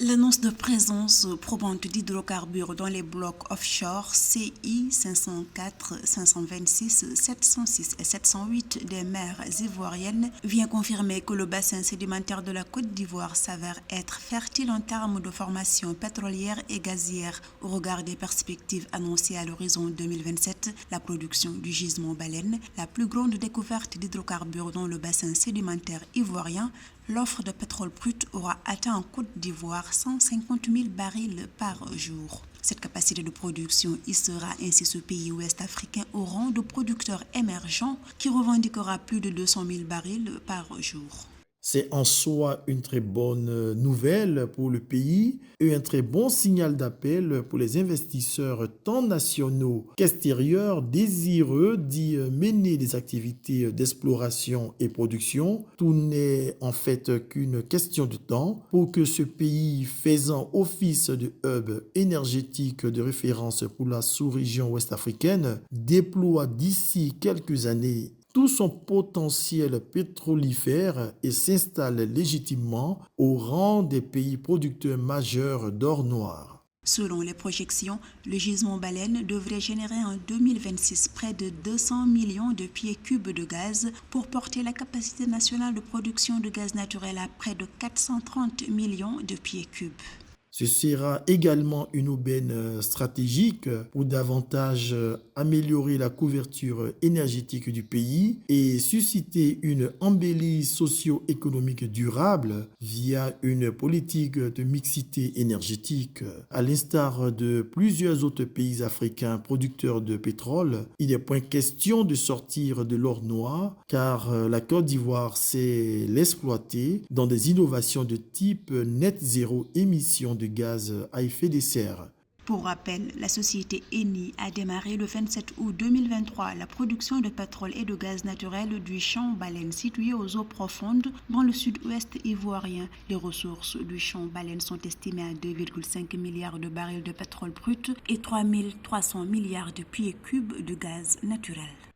L'annonce de présence probante d'hydrocarbures dans les blocs offshore CI 504, 526, 706 et 708 des mers ivoiriennes vient confirmer que le bassin sédimentaire de la Côte d'Ivoire s'avère être fertile en termes de formation pétrolière et gazière. Au regard des perspectives annoncées à l'horizon 2027, la production du gisement Baleine, la plus grande découverte d'hydrocarbures dans le bassin sédimentaire ivoirien, l'offre de pétrole brut aura atteint en Côte d'Ivoire 150 000 barils par jour. Cette capacité de production hissera ainsi ce pays ouest-africain au rang de producteur émergent qui revendiquera plus de 200 000 barils par jour. C'est en soi une très bonne nouvelle pour le pays et un très bon signal d'appel pour les investisseurs tant nationaux qu'extérieurs désireux d'y mener des activités d'exploration et production. Tout n'est en fait qu'une question de temps pour que ce pays faisant office de hub énergétique de référence pour la sous-région ouest-africaine déploie d'ici quelques années tout son potentiel pétrolifère et s'installe légitimement au rang des pays producteurs majeurs d'or noir. Selon les projections, le gisement Baleine devrait générer en 2026 près de 200 millions de pieds cubes de gaz pour porter la capacité nationale de production de gaz naturel à près de 430 millions de pieds cubes. Ce sera également une aubaine stratégique pour davantage améliorer la couverture énergétique du pays et susciter une embellie socio-économique durable via une politique de mixité énergétique. À l'instar de plusieurs autres pays africains producteurs de pétrole, il n'est point question de sortir de l'or noir car la Côte d'Ivoire sait l'exploiter dans des innovations de type net zéro émission de gaz à effet de serre. Pour rappel, la société Eni a démarré le 27 août 2023 la production de pétrole et de gaz naturel du champ Baleine situé aux eaux profondes dans le sud-ouest ivoirien. Les ressources du champ Baleine sont estimées à 2,5 milliards de barils de pétrole brut et 3 300 milliards de pieds cubes de gaz naturel.